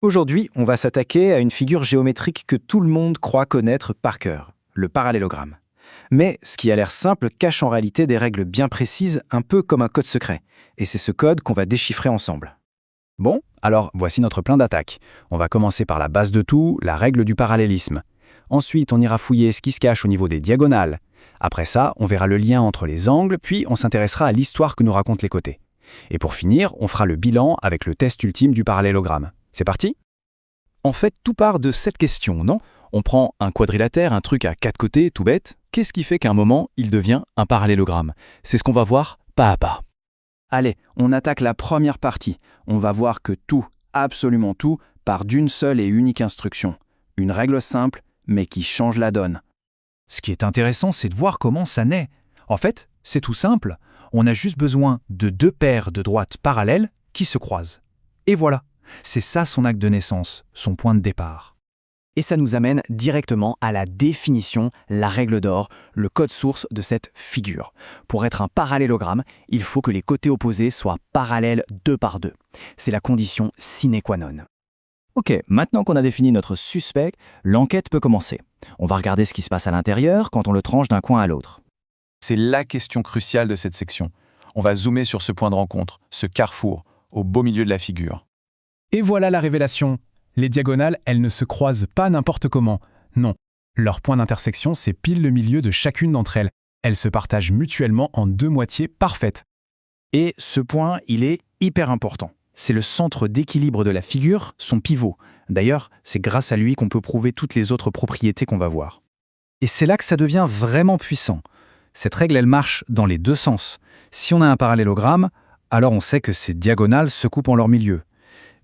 Aujourd'hui, on va s'attaquer à une figure géométrique que tout le monde croit connaître par cœur, le parallélogramme. Mais ce qui a l'air simple cache en réalité des règles bien précises, un peu comme un code secret. Et c'est ce code qu'on va déchiffrer ensemble. Bon, alors voici notre plan d'attaque. On va commencer par la base de tout, la règle du parallélisme. Ensuite, on ira fouiller ce qui se cache au niveau des diagonales. Après ça, on verra le lien entre les angles, puis on s'intéressera à l'histoire que nous racontent les côtés. Et pour finir, on fera le bilan avec le test ultime du parallélogramme. C'est parti ? En fait, tout part de cette question, non ? On prend un quadrilatère, un truc à 4 côtés, tout bête. Qu'est-ce qui fait qu'à un moment, il devient un parallélogramme ? C'est ce qu'on va voir pas à pas. Allez, on attaque la première partie. On va voir que tout, absolument tout, part d'une seule et unique instruction. Une règle simple, mais qui change la donne. Ce qui est intéressant, c'est de voir comment ça naît. En fait, c'est tout simple. On a juste besoin de deux paires de droites parallèles qui se croisent. Et voilà, c'est ça son acte de naissance, son point de départ. Et ça nous amène directement à la définition, la règle d'or, le code source de cette figure. Pour être un parallélogramme, il faut que les côtés opposés soient parallèles 2 par 2. C'est la condition sine qua non. Ok, maintenant qu'on a défini notre suspect, l'enquête peut commencer. On va regarder ce qui se passe à l'intérieur quand on le tranche d'un coin à l'autre. C'est la question cruciale de cette section. On va zoomer sur ce point de rencontre, ce carrefour, au beau milieu de la figure. Et voilà la révélation. Les diagonales, elles ne se croisent pas n'importe comment. Non, leur point d'intersection, c'est pile le milieu de chacune d'entre elles. Elles se partagent mutuellement en 2 moitiés parfaites. Et ce point, il est hyper important. C'est le centre d'équilibre de la figure, son pivot. D'ailleurs, c'est grâce à lui qu'on peut prouver toutes les autres propriétés qu'on va voir. Et c'est là que ça devient vraiment puissant. Cette règle, elle marche dans les 2 sens. Si on a un parallélogramme, alors on sait que ces diagonales se coupent en leur milieu.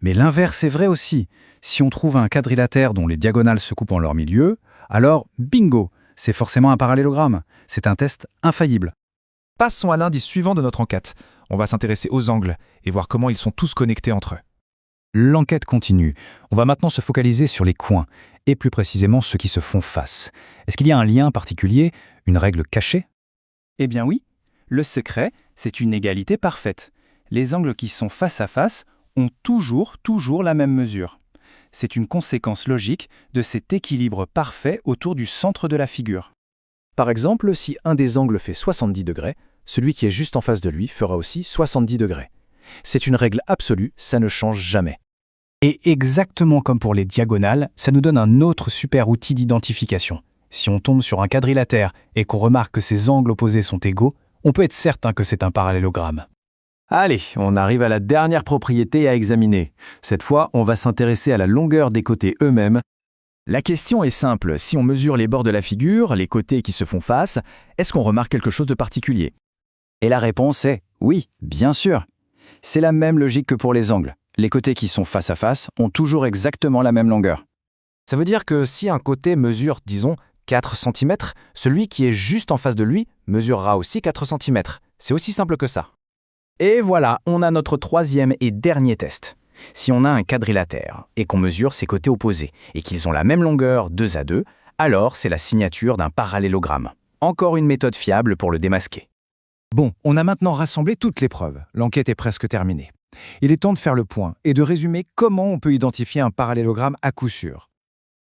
Mais l'inverse est vrai aussi. Si on trouve un quadrilatère dont les diagonales se coupent en leur milieu, alors bingo, c'est forcément un parallélogramme. C'est un test infaillible. Passons à l'indice suivant de notre enquête. On va s'intéresser aux angles et voir comment ils sont tous connectés entre eux. L'enquête continue. On va maintenant se focaliser sur les coins, et plus précisément ceux qui se font face. Est-ce qu'il y a un lien particulier, une règle cachée ? Eh bien oui, le secret, c'est une égalité parfaite. Les angles qui sont face à face ont toujours la même mesure. C'est une conséquence logique de cet équilibre parfait autour du centre de la figure. Par exemple, si un des angles fait 70 degrés, celui qui est juste en face de lui fera aussi 70 degrés. C'est une règle absolue, ça ne change jamais. Et exactement comme pour les diagonales, ça nous donne un autre super outil d'identification. Si on tombe sur un quadrilatère et qu'on remarque que ses angles opposés sont égaux, on peut être certain que c'est un parallélogramme. Allez, on arrive à la dernière propriété à examiner. Cette fois, on va s'intéresser à la longueur des côtés eux-mêmes. La question est simple, si on mesure les bords de la figure, les côtés qui se font face, est-ce qu'on remarque quelque chose de particulier ? Et la réponse est oui, bien sûr. C'est la même logique que pour les angles. Les côtés qui sont face à face ont toujours exactement la même longueur. Ça veut dire que si un côté mesure, disons, 4 cm, celui qui est juste en face de lui mesurera aussi 4 cm. C'est aussi simple que ça. Et voilà, on a notre 3e et dernier test. Si on a un quadrilatère et qu'on mesure ses côtés opposés et qu'ils ont la même longueur 2 à 2, alors c'est la signature d'un parallélogramme. Encore une méthode fiable pour le démasquer. Bon, on a maintenant rassemblé toutes les preuves. L'enquête est presque terminée. Il est temps de faire le point et de résumer comment on peut identifier un parallélogramme à coup sûr.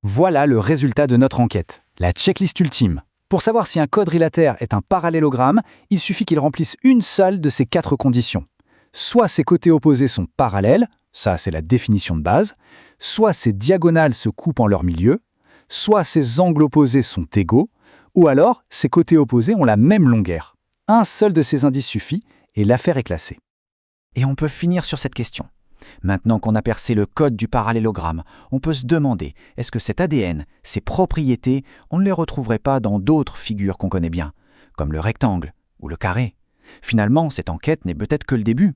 Voilà le résultat de notre enquête, la checklist ultime. Pour savoir si un quadrilatère est un parallélogramme, il suffit qu'il remplisse une seule de ces 4 conditions. Soit ses côtés opposés sont parallèles, ça c'est la définition de base, soit ses diagonales se coupent en leur milieu, soit ses angles opposés sont égaux, ou alors ses côtés opposés ont la même longueur. Un seul de ces indices suffit et l'affaire est classée. Et on peut finir sur cette question. Maintenant qu'on a percé le code du parallélogramme, on peut se demander, est-ce que cet ADN, ces propriétés, on ne les retrouverait pas dans d'autres figures qu'on connaît bien, comme le rectangle ou le carré ? Finalement, cette enquête n'est peut-être que le début.